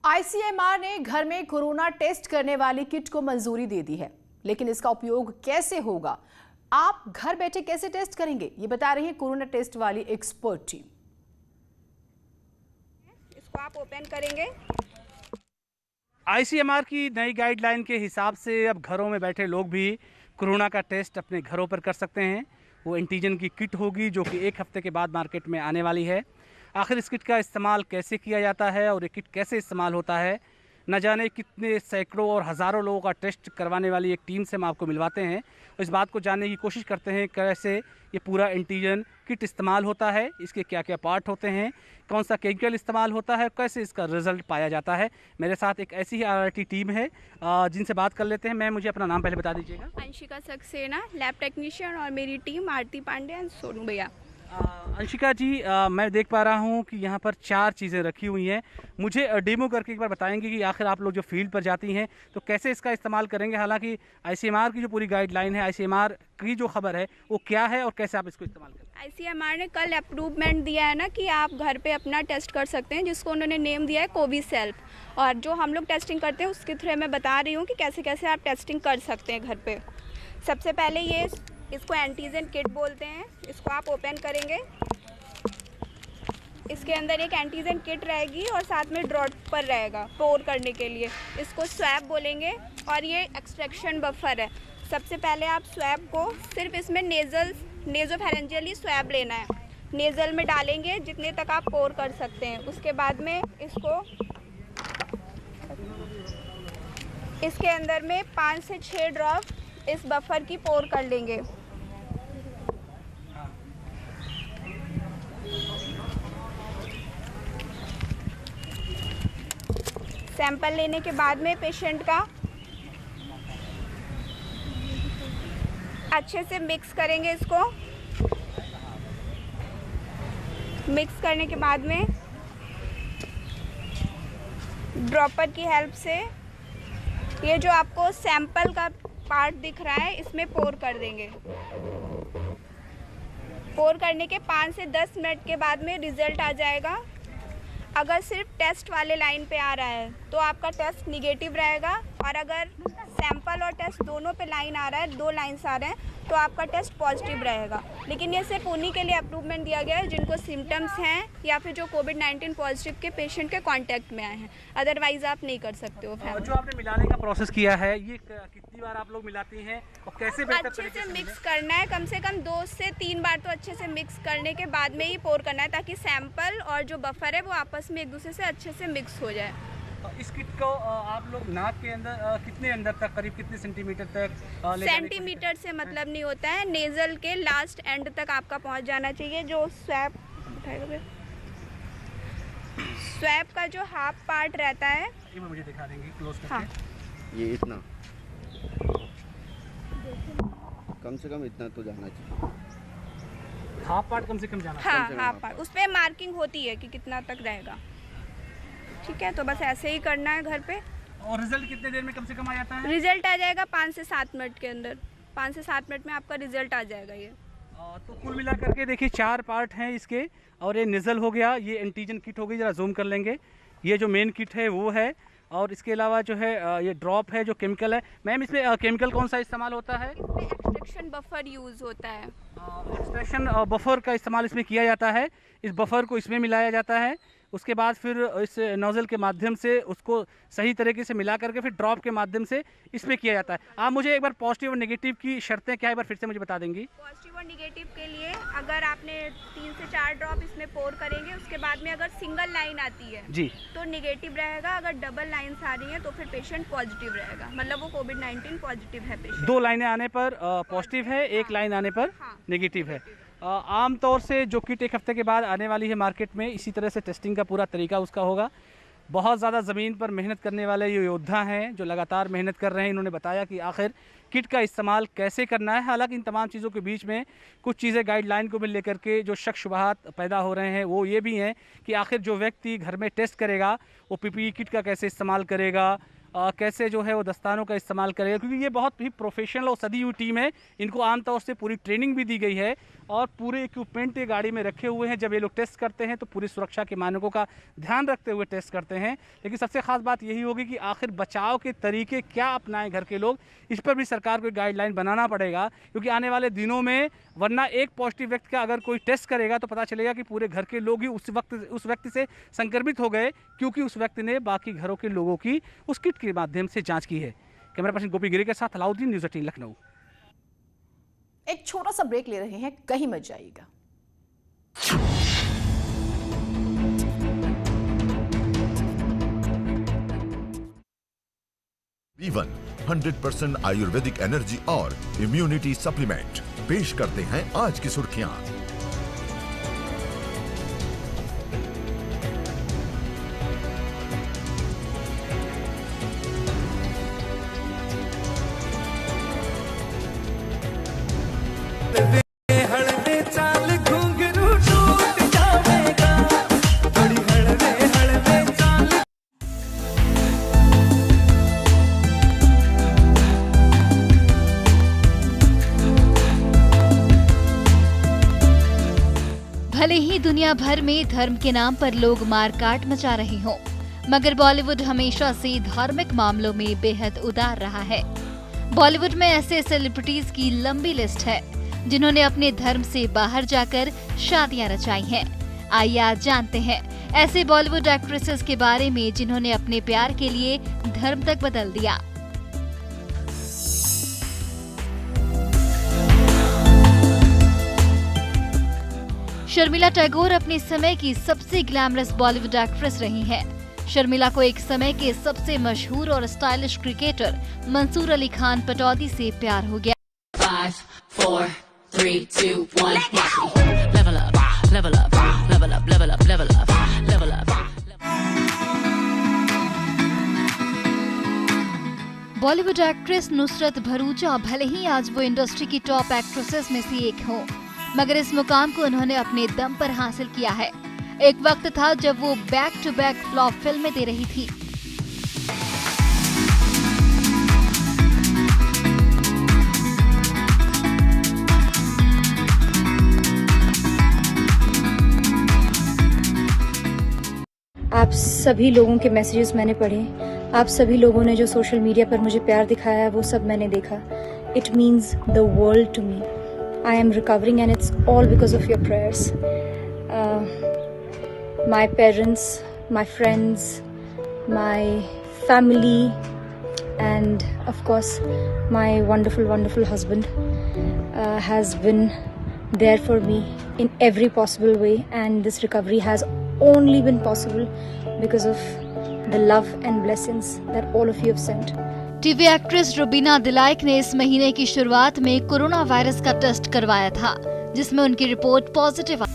ICMR ने घर में कोरोना टेस्ट करने वाली किट को मंजूरी दे दी है, लेकिन इसका उपयोग कैसे होगा, आप घर बैठे कैसे टेस्ट करेंगे, ये बता रही है कोरोना टेस्ट वाली एक्सपर्ट टीम। इसको आप ओपन करेंगे। आईसीएमआर की नई गाइडलाइन के हिसाब से अब घरों में बैठे लोग भी कोरोना का टेस्ट अपने घरों पर कर सकते हैं। वो एंटीजन की किट होगी जो कि 1 हफ्ते के बाद मार्केट में आने वाली है। आखिर इस किट का इस्तेमाल कैसे किया जाता है और ये किट कैसे इस्तेमाल होता है, न जाने कितने सैकड़ों और हज़ारों लोगों का टेस्ट करवाने वाली एक टीम से हम आपको मिलवाते हैं और इस बात को जानने की कोशिश करते हैं कैसे ये पूरा एंटीजन किट इस्तेमाल होता है, इसके क्या क्या पार्ट होते हैं, कौन सा केमिकल इस्तेमाल होता है, कैसे इसका रिजल्ट पाया जाता है। मेरे साथ एक ऐसी ही आरआरटी टीम है जिनसे बात कर लेते हैं। मैं मुझे अपना नाम पहले बता दीजिएगा। अंशिका सक्सेना, लैब टेक्नीशियन, और मेरी टीम आरती पांडे और सोनू भैया। अंशिका जी, मैं देख पा रहा हूँ कि यहाँ पर 4 चीज़ें रखी हुई हैं। मुझे डेमो करके एक बार बताएंगे कि आखिर आप लोग जो फील्ड पर जाती हैं तो कैसे इसका इस्तेमाल करेंगे। हालांकि आईसीएमआर की जो पूरी गाइडलाइन है, आईसीएमआर की जो खबर है वो क्या है और कैसे आप इसको इस्तेमाल करें। आईसीएमआर ने कल अप्रूवमेंट दिया है ना कि आप घर पे अपना टेस्ट कर सकते हैं, जिसको उन्होंने नेम दिया है कोविसेल्फ। और जो हम लोग टेस्टिंग करते हैं उसके थ्रू मैं बता रही हूँ कि कैसे कैसे आप टेस्टिंग कर सकते हैं घर पे। सबसे पहले इसको एंटीजन किट बोलते हैं। इसको आप ओपन करेंगे। इसके अंदर एक एंटीजन किट रहेगी और साथ में ड्रॉपर रहेगा पोर करने के लिए। इसको स्वैब बोलेंगे और ये एक्सट्रैक्शन बफर है। सबसे पहले आप स्वैब को सिर्फ इसमें नेज़ोफेरेंजियली स्वैब लेना है। नेज़ल में डालेंगे जितने तक आप पोर कर सकते हैं। उसके बाद में इसके अंदर में 5 से 6 ड्रॉप इस बफर की पोर कर लेंगे। सैंपल लेने के बाद में पेशेंट का अच्छे से मिक्स करेंगे। इसको मिक्स करने के बाद में ड्रॉपर की हेल्प से ये जो आपको सैंपल का पार्ट दिख रहा है इसमें पोर कर देंगे। पोर करने के 5 से 10 मिनट के बाद में रिजल्ट आ जाएगा। अगर सिर्फ टेस्ट वाले लाइन पे आ रहा है तो आपका टेस्ट निगेटिव रहेगा, और अगर सैंपल और टेस्ट दोनों पे लाइन आ रहा है, 2 लाइन्स आ रहे हैं, तो आपका टेस्ट पॉजिटिव रहेगा। लेकिन ये सिर्फ उन्हीं के लिए अप्रूवमेंट दिया गया है जिनको सिम्टम्स हैं या फिर जो कोविड-19 पॉजिटिव के पेशेंट के कांटेक्ट में आए हैं। अदरवाइज आप नहीं कर सकते हो। जो आपने मिलाने का प्रोसेस किया है, ये कितनी बार आप लोग मिलाती हैं और कैसे बेहतर अच्छे तरीके से से मिक्स करना है। कम से कम 2 से 3 बार तो अच्छे से मिक्स करने के बाद में ही पोर करना है, ताकि सैंपल और जो बफर है वो आपस में एक दूसरे से अच्छे से मिक्स हो जाए। इस किट को आप लोग नाक के अंदर कितने अंदर तक, करीब कितने सेंटीमीटर तक ले जाने की सेंटीमीटर से मतलब नहीं होता है, नेजल के लास्ट एंड तक आपका पहुंच जाना चाहिए। जो स्वैब का जो हाफ पार्ट रहता है, ये मुझे दिखा देंगे क्लोज करके। हाँ, ये इतना कम से कम इतना तो जाना चाहिए। हाफ पार्ट कम से कम जाना हाँ, कम से कम हाफ पार्ट। उस पर मार्किंग होती है कि कितना तक रहेगा। ठीक है, तो बस ऐसे ही करना है घर पे। और रिजल्ट कितने देर में कम से कम आ जाता है? रिजल्ट आ जाएगा 5 से 7 मिनट के अंदर। 5 से 7 मिनट में आपका रिजल्ट आ जाएगा। ये तो कुल मिला करके देखिए 4 पार्ट हैं इसके, और ये निज़ल हो गया, ये एंटीजन किट हो गई, ज़रा जूम कर लेंगे। ये जो मेन किट है वो है, और इसके अलावा जो है ये ड्रॉप है जो केमिकल है। मैम, इसमें केमिकल कौन सा इस्तेमाल होता है? इसमें एक्सट्रैक्शन बफर यूज़ होता है। एक्सट्रैक्शन बफर का इस्तेमाल इसमें किया जाता है। इस बफर को इसमें मिलाया जाता है, उसके बाद फिर इस नोज़ल के माध्यम से उसको सही तरीके से मिला करके फिर ड्रॉप के माध्यम से इसमें किया जाता है। आप मुझे एक बार पॉजिटिव और नेगेटिव की शर्तें क्या है, एक बार फिर से मुझे बता देंगी? पॉजिटिव और निगेटिव के लिए अगर आपने 3 से 4 ड्रॉप इसमें पोर करेंगे, उसके बाद में अगर सिंगल लाइन आती है जी तो निगेटिव रहेगा। अगर डबल लाइन्स आ रही हैं तो फिर पेशेंट पॉजिटिव रहेगा, मतलब वो कोविड-19 पॉजिटिव है पेशेंट। 2 लाइनें आने पर पॉजिटिव है, 1 लाइन आने पर हाँ, नेगेटिव है। आम तौर से जो किट 1 हफ्ते के बाद आने वाली है मार्केट में, इसी तरह से टेस्टिंग का पूरा तरीका उसका होगा। बहुत ज़्यादा ज़मीन पर मेहनत करने वाले ये योद्धा हैं जो लगातार मेहनत कर रहे हैं। इन्होंने बताया कि आखिर किट का इस्तेमाल कैसे करना है। हालांकि इन तमाम चीज़ों के बीच में कुछ चीज़ें गाइडलाइन को भी लेकर के जो शक शुबहात पैदा हो रहे हैं वो ये भी हैं कि आखिर जो व्यक्ति घर में टेस्ट करेगा वो पीपीई किट का कैसे इस्तेमाल करेगा, कैसे जो है वो दस्तानों का इस्तेमाल करेगा, क्योंकि ये बहुत ही प्रोफेशनल और सदी हुई टीम है। इनको आमतौर से पूरी ट्रेनिंग भी दी गई है और पूरे इक्विपमेंट ये गाड़ी में रखे हुए हैं। जब ये लोग टेस्ट करते हैं तो पूरी सुरक्षा के मानकों का ध्यान रखते हुए टेस्ट करते हैं। लेकिन सबसे खास बात यही होगी कि आखिर बचाव के तरीके क्या अपनाएं घर के लोग, इस पर भी सरकार को गाइडलाइन बनाना पड़ेगा, क्योंकि आने वाले दिनों में वरना एक पॉजिटिव व्यक्ति का अगर कोई टेस्ट करेगा तो पता चलेगा कि पूरे घर के लोग ही उस व्यक्ति से संक्रमित हो गए, क्योंकि उस व्यक्ति ने बाकी घरों के लोगों की उस किट के माध्यम से जांच की है। कैमरा पर्सन गोपी गिरी के साथ अलाउद्दीन, न्यूज़ 18 लखनऊ। एक छोटा सा ब्रेक ले रहे हैं, कहीं मत जाइएगा। B1 100% आयुर्वेदिक एनर्जी और इम्यूनिटी सप्लीमेंट पेश करते हैं आज की सुर्खियां। भले ही दुनिया भर में धर्म के नाम पर लोग मारकाट मचा रहे हों, मगर बॉलीवुड हमेशा से धार्मिक मामलों में बेहद उदार रहा है। बॉलीवुड में ऐसे सेलिब्रिटीज की लंबी लिस्ट है जिन्होंने अपने धर्म से बाहर जाकर शादियां रचाई हैं। आइए आज जानते हैं ऐसे बॉलीवुड एक्ट्रेसेस के बारे में जिन्होंने अपने प्यार के लिए धर्म तक बदल दिया। शर्मिला टैगोर अपने समय की सबसे ग्लैमरस बॉलीवुड एक्ट्रेस रही हैं। शर्मिला को एक समय के सबसे मशहूर और स्टाइलिश क्रिकेटर मंसूर अली खान पटौदी से प्यार हो गया। 5, 4, 3, 2, 1, level up, level up, level up, level up, level up, level up. Bollywood actress Nusrat Bharucha भले ही आज वो इंडस्ट्री की टॉप एक्ट्रेसेस में से एक हों, मगर इस मुकाम को उन्होंने अपने दम पर हासिल किया है। एक वक्त था जब वो बैक टू बैक फ्लॉप फिल्में दे रही थी। आप सभी लोगों के मैसेजेस मैंने पढ़े, आप सभी लोगों ने जो सोशल मीडिया पर मुझे प्यार दिखाया है वो सब मैंने देखा। It means the world to me. I am recovering and it's all because of your prayers. My parents, my friends, my family, and of course my wonderful, wonderful husband has been there for me in every possible way, and this recovery has only been possible because of the love and blessings that all of you have sent. TV actress Rubina Dilaik ने इस महीने की शुरुआत में corona virus का test करवाया था, जिसमें उनकी रिपोर्ट पॉजिटिव आई।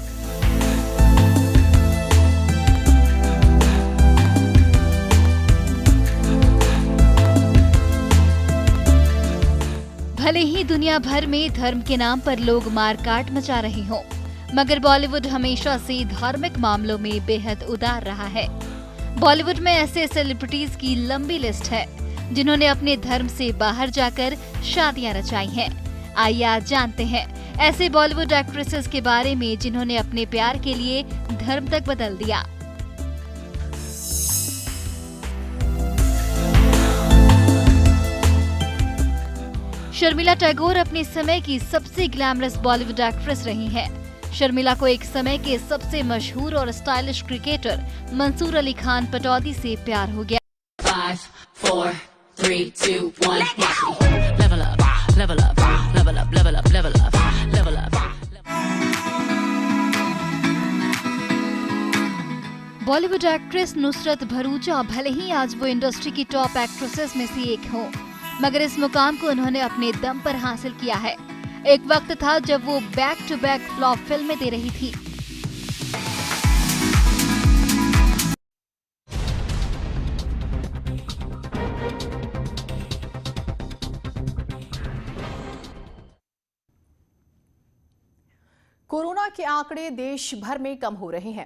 भले ही दुनिया भर में धर्म के नाम पर लोग मारकाट मचा रहे हों, मगर बॉलीवुड हमेशा से धार्मिक मामलों में बेहद उदार रहा है। बॉलीवुड में ऐसे सेलिब्रिटीज की लंबी लिस्ट है जिन्होंने अपने धर्म से बाहर जाकर शादियां रचाई हैं। आइए आज जानते हैं ऐसे बॉलीवुड एक्ट्रेसेस के बारे में जिन्होंने अपने प्यार के लिए धर्म तक बदल दिया। शर्मिला टैगोर अपने समय की सबसे ग्लैमरस बॉलीवुड एक्ट्रेस रही हैं। शर्मिला को एक समय के सबसे मशहूर और स्टाइलिश क्रिकेटर मंसूर अली खान पटौदी से प्यार हो गया। 5, 4, 3, 2, 1, level up, level up, level up, level up, level up, level up. Bollywood actress Nusrat Bharucha भले ही आज वो इंडस्ट्री की टॉप एक्ट्रेसेस में से एक हों, मगर इस मुकाम को उन्होंने अपने दम पर हासिल किया है। एक वक्त था जब वो बैक टू बैक फ्लॉप फिल्में दे रही थी। कोरोना के आंकड़े देश भर में कम हो रहे हैं।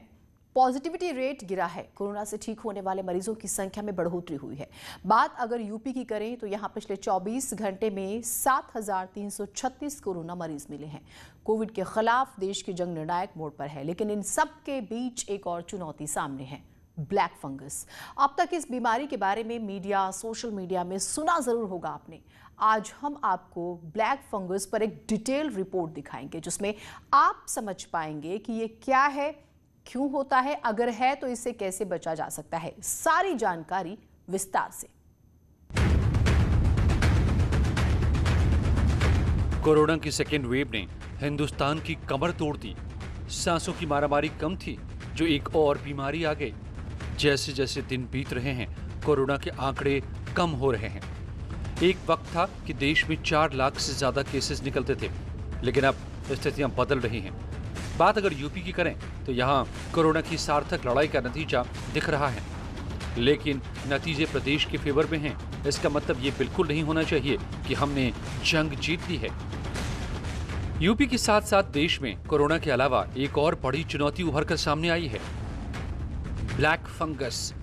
पॉजिटिविटी रेट गिरा है। कोरोना से ठीक होने वाले मरीजों की संख्या में बढ़ोतरी हुई है। बात अगर यूपी की करें तो यहां पिछले 24 घंटे में 7,336 कोरोना मरीज मिले हैं। कोविड के खिलाफ देश की जंग निर्णायक मोड़ पर है, लेकिन इन सब के बीच एक और चुनौती सामने है, ब्लैक फंगस। अब तक इस बीमारी के बारे में मीडिया, सोशल मीडिया में सुना जरूर होगा आपने। आज हम आपको ब्लैक फंगस पर एक डिटेल रिपोर्ट दिखाएंगे, जिसमें आप समझ पाएंगे कि ये क्या है, क्यों होता है, अगर है तो इससे कैसे बचा जा सकता है। सारी जानकारी विस्तार से। कोरोना की सेकेंड वेव ने हिंदुस्तान की कमर तोड़ दी। सांसों की मारामारी कम थी, जो एक और बीमारी आ गई। जैसे जैसे दिन बीत रहे हैं, कोरोना के आंकड़े कम हो रहे हैं। एक वक्त था कि देश में 4 लाख से ज्यादा केसेस निकलते थे, लेकिन अब स्थितियां बदल रही हैं। बात अगर यूपी की करें तो यहां कोरोना की सार्थक लड़ाई का नतीजा दिख रहा है, लेकिन नतीजे प्रदेश के फेवर में हैं। इसका मतलब ये बिल्कुल नहीं होना चाहिए कि हमने जंग जीत ली है। यूपी के साथ साथ देश में कोरोना के अलावा एक और बड़ी चुनौती उभर कर सामने आई है, ब्लैक फंगस।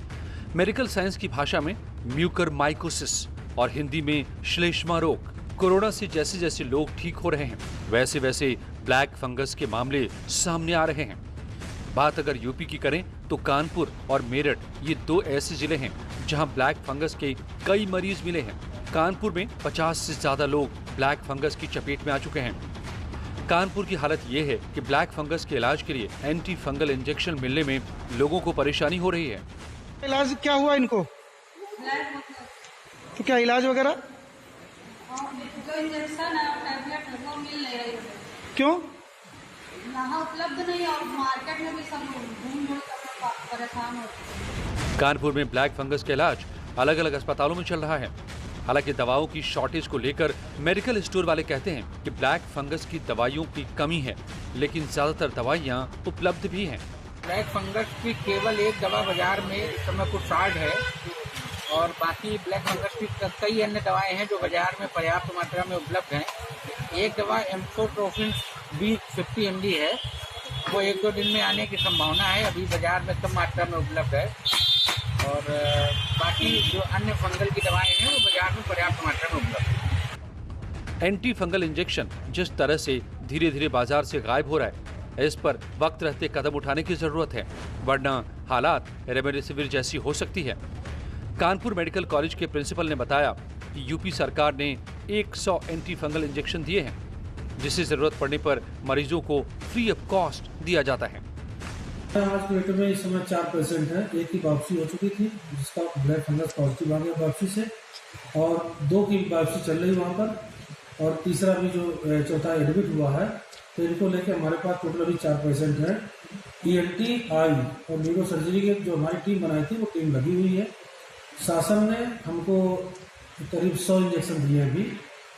मेडिकल साइंस की भाषा में म्यूकरमाइकोसिस और हिंदी में श्लेष्मा रोग। कोरोना से जैसे जैसे लोग ठीक हो रहे हैं, वैसे वैसे ब्लैक फंगस के मामले सामने आ रहे हैं। बात अगर यूपी की करें तो कानपुर और मेरठ ये 2 ऐसे जिले हैं जहां ब्लैक फंगस के कई मरीज मिले हैं। कानपुर में 50 से ज्यादा लोग ब्लैक फंगस की चपेट में आ चुके हैं। कानपुर की हालत ये है कि ब्लैक फंगस के इलाज के लिए एंटी फंगल इंजेक्शन मिलने में लोगों को परेशानी हो रही है। इलाज क्या हुआ इनको? तो क्या इलाज वगैरह? जो इंजेक्शन है टैबलेट है वो मिल नहीं रही है। क्यों? यहाँ उपलब्ध नहीं और मार्केट में भी सब घूम घूम कर परेशान होते हैं। कानपुर में ब्लैक फंगस का इलाज अलग अलग अस्पतालों में चल रहा है। हालांकि दवाओं की शॉर्टेज को लेकर मेडिकल स्टोर वाले कहते हैं कि ब्लैक फंगस की दवाइयों की कमी है, लेकिन ज्यादातर दवाइयाँ उपलब्ध भी हैं। ब्लैक फंगस की केवल एक दवा बाजार में इस समय कुछ शॉर्ट है और बाकी ब्लैक फंगस की कई अन्य दवाएं हैं जो बाजार में पर्याप्त मात्रा में उपलब्ध हैं। एक दवा एम्फोट्रोफिन B50 mg है, वो 1-2 दिन में आने की संभावना है। अभी बाजार में कम मात्रा में उपलब्ध है और बाकी जो अन्य फंगल की दवाएं हैं वो बाजार में पर्याप्त मात्रा में उपलब्ध है। एंटी फंगल इंजेक्शन जिस तरह से धीरे धीरे बाजार से गायब हो रहा है, इस पर वक्त रहते कदम उठाने की जरूरत है, वरना हालात रेमडेसिविर जैसी हो सकती है। कानपुर मेडिकल कॉलेज के प्रिंसिपल ने बताया कि यूपी सरकार ने 100 एंटी फंगल इंजेक्शन दिए हैं, जिसे जरूरत पड़ने पर मरीजों को फ्री ऑफ कॉस्ट दिया जाता है। आज के डेट में इस समय 4 पेशेंट हैं। एक की बायोप्सी हो चुकी थी जिसका ब्लैक फंगस पॉजिटिव आ गया बायोप्सी से, और 2 की बायोप्सी चल रही वहाँ पर, और तीसरा भी जो चौथा एडमिट हुआ है। तो इनको लेकर हमारे पास टोटल अभी 4 पेशेंट हैं। ENT, आई और न्यूरो सर्जरी की जो हमारी टीम बनाई थी वो टीम लगी हुई है। शासन ने हमको करीब 100 इंजेक्शन दिए अभी,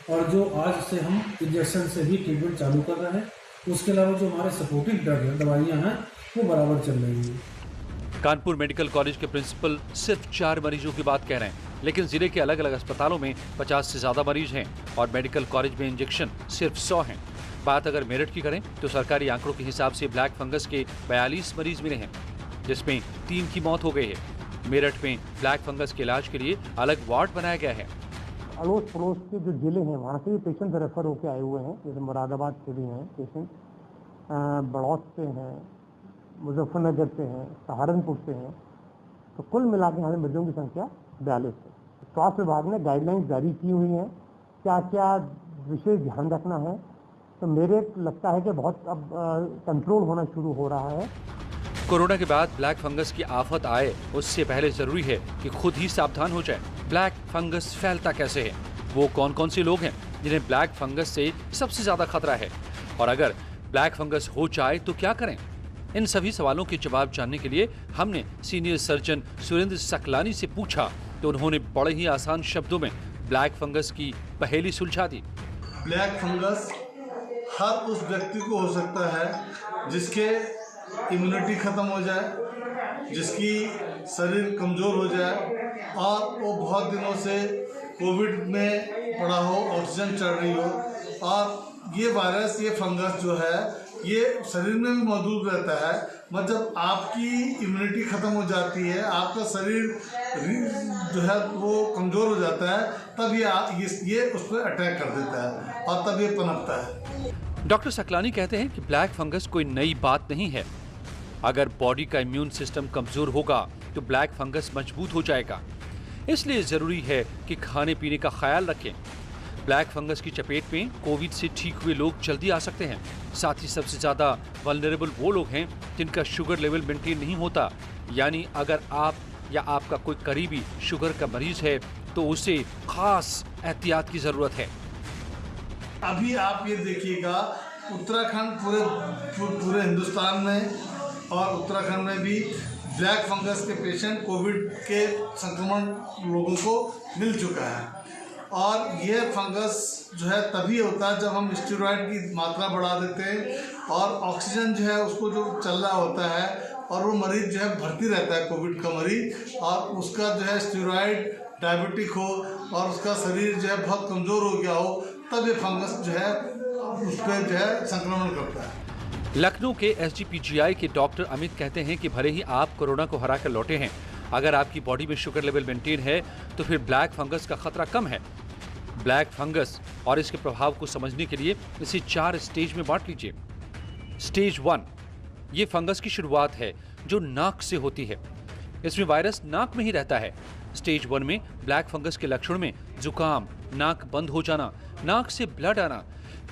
और जो आज से हम इंजेक्शन से भी ट्रीटमेंट चालू कर रहे हैं। उसके अलावा जो हमारे सपोर्टिव ड्रग है, दवाइयाँ हैं, वो बराबर चल रही है। कानपुर मेडिकल कॉलेज के प्रिंसिपल सिर्फ 4 मरीजों की बात कह रहे हैं, लेकिन जिले के अलग अलग अस्पतालों में 50 से ज्यादा मरीज हैं और मेडिकल कॉलेज में इंजेक्शन सिर्फ 100 हैं। बात अगर मेरठ की करें तो सरकारी आंकड़ों के हिसाब से ब्लैक फंगस के 42 मरीज मिले हैं, जिसमें 3 की मौत हो गई है। मेरठ में ब्लैक फंगस के इलाज के लिए अलग वार्ड बनाया गया है। अड़ोस पड़ोस के जो जिले हैं वहाँ से भी पेशेंट रेफर होकर आए हुए हैं, जैसे मुरादाबाद से भी हैं पेशेंट, बड़ौत से हैं, मुजफ्फरनगर से हैं, सहारनपुर से हैं। तो कुल मिला के हमारे मरीजों की संख्या 42 है। स्वास्थ्य विभाग ने गाइडलाइंस जारी की हुई हैं, क्या क्या विशेष ध्यान रखना है। तो मेरे लगता है कि बहुत अब कंट्रोल होना शुरू हो रहा है। कोरोना के बाद ब्लैक फंगस की आफत आए उससे पहले जरूरी है कि खुद ही सावधान हो जाए। ब्लैक फंगस फैलता कैसे है, वो कौन कौन से लोग हैं जिन्हें ब्लैक फंगस से सबसे ज्यादा खतरा है, और अगर ब्लैक फंगस हो जाए तो क्या करें। इन सभी सवालों के जवाब जानने के लिए हमने सीनियर सर्जन सुरेंद्र सकलानी से पूछा, तो उन्होंने बड़े ही आसान शब्दों में ब्लैक फंगस की पहेली सुलझा दी। ब्लैक फंगस हर उस व्यक्ति को हो सकता है जिसके इम्यूनिटी खत्म हो जाए, जिसकी शरीर कमज़ोर हो जाए और वो बहुत दिनों से कोविड में पड़ा हो, ऑक्सीजन चढ़ रही हो, और ये वायरस, ये फंगस जो है ये शरीर में भी मौजूद रहता है मतलब जब आपकी इम्यूनिटी ख़त्म हो जाती है, आपका शरीर जो है वो कमज़ोर हो जाता है, तब ये उस पर अटैक कर देता है और तब ये पनपता है। डॉक्टर सकलानी कहते हैं कि ब्लैक फंगस कोई नई बात नहीं है। अगर बॉडी का इम्यून सिस्टम कमज़ोर होगा तो ब्लैक फंगस मजबूत हो जाएगा। इसलिए ज़रूरी है कि खाने पीने का ख्याल रखें। ब्लैक फंगस की चपेट में कोविड से ठीक हुए लोग जल्दी आ सकते हैं। साथ ही सबसे ज़्यादा वल्नरेबल वो लोग हैं जिनका शुगर लेवल मेंटेन नहीं होता, यानी अगर आप या आपका कोई करीबी शुगर का मरीज है तो उसे खास एहतियात की ज़रूरत है। अभी आप ये देखिएगा, उत्तराखंड पूरे हिंदुस्तान में और उत्तराखंड में भी ब्लैक फंगस के पेशेंट कोविड के संक्रमण लोगों को मिल चुका है। और यह फंगस जो है तभी होता है जब हम स्टेरॉइड की मात्रा बढ़ा देते हैं और ऑक्सीजन जो है उसको जो चल रहा होता है और वो मरीज जो है भर्ती रहता है, कोविड का मरीज, और उसका जो है स्टेरॉइड डायबिटिक हो और उसका शरीर जो है बहुत कमज़ोर हो गया हो, तब ये फंगस जो है उस पर जो है संक्रमण करता है। लखनऊ के SGPGI के डॉक्टर अमित कहते हैं कि भले ही आप कोरोना को हरा कर लौटे हैं, अगर आपकी बॉडी में शुगर लेवल मेंटेन है तो फिर ब्लैक फंगस का खतरा कम है। ब्लैक फंगस और इसके प्रभाव को समझने के लिए इसे 4 स्टेज में बांट लीजिए। स्टेज 1, ये फंगस की शुरुआत है जो नाक से होती है। इसमें वायरस नाक में ही रहता है। स्टेज 1 में ब्लैक फंगस के लक्षण में जुकाम, नाक बंद हो जाना, नाक से ब्लड आना,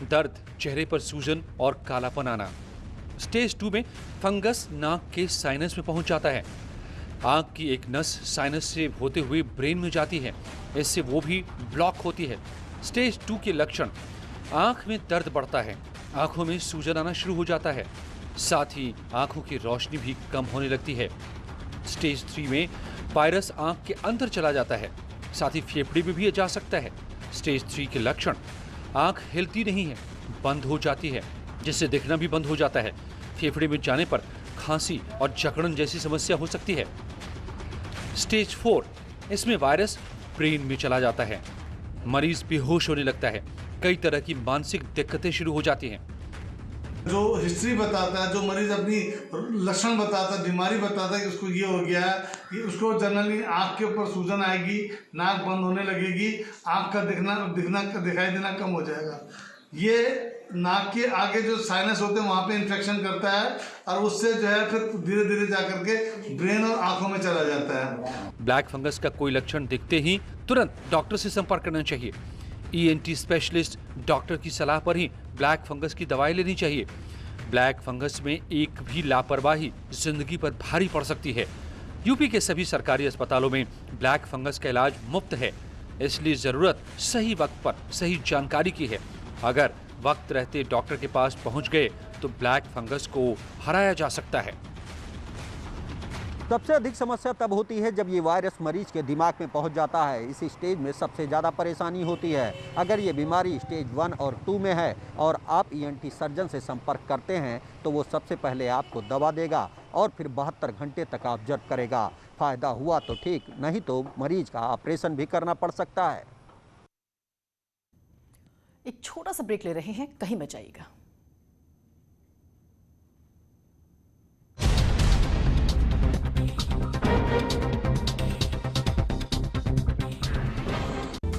दर्द, चेहरे पर सूजन और कालापन आना। स्टेज 2 में फंगस नाक के साइनस में पहुंच जाता है। आंख की एक नस साइनस से होते हुए ब्रेन में जाती है, इससे वो भी ब्लॉक होती है। स्टेज 2 के लक्षण, आंख में दर्द बढ़ता है, आंखों में सूजन आना शुरू हो जाता है, साथ ही आंखों की रोशनी भी कम होने लगती है। स्टेज 3 में वायरस आंख के अंदर चला जाता है, साथ ही फेफड़े में भी जा सकता है। स्टेज 3 के लक्षण, आंख हिलती नहीं है, बंद हो जाती है, जिससे दिखना भी बंद हो जाता है। फेफड़े में जाने पर खांसी और जकड़न जैसी समस्या हो सकती है। स्टेज 4, इसमें वायरस ब्रेन में चला जाता है, मरीज बेहोश होने लगता है, कई तरह की मानसिक दिक्कतें शुरू हो जाती हैं। जो हिस्ट्री बताता है, जो मरीज अपनी लक्षण बताता है, बीमारी बताता है कि उसको ये हो गया है, कि उसको जनरली आँख के ऊपर सूजन आएगी, नाक बंद होने लगेगी, आँख का दिखाई देना कम हो जाएगा। ये नाक के आगे जो साइनस होते हैं वहाँ पे इन्फेक्शन करता है और उससे जो है फिर धीरे धीरे जाकर के ब्रेन और आंखों में चला जाता है। ब्लैक फंगस का कोई लक्षण दिखते ही तुरंत डॉक्टर से संपर्क करना चाहिए। ENT स्पेशलिस्ट डॉक्टर की सलाह पर ही ब्लैक फंगस की दवाई लेनी चाहिए। ब्लैक फंगस में एक भी लापरवाही जिंदगी पर भारी पड़ सकती है। यूपी के सभी सरकारी अस्पतालों में ब्लैक फंगस का इलाज मुफ्त है, इसलिए जरूरत सही वक्त पर सही जानकारी की है। अगर वक्त रहते डॉक्टर के पास पहुंच गए तो ब्लैक फंगस को हराया जा सकता है। सबसे अधिक समस्या तब होती है जब ये वायरस मरीज के दिमाग में पहुंच जाता है। इस स्टेज में सबसे ज़्यादा परेशानी होती है। अगर ये बीमारी स्टेज 1 और 2 में है और आप ENT सर्जन से संपर्क करते हैं तो वो सबसे पहले आपको दवा देगा और फिर 72 घंटे तक ऑब्जर्व करेगा। फ़ायदा हुआ तो ठीक, नहीं तो मरीज का ऑपरेशन भी करना पड़ सकता है। एक छोटा सा ब्रेक ले रहे हैं, कहीं मत जाइएगा।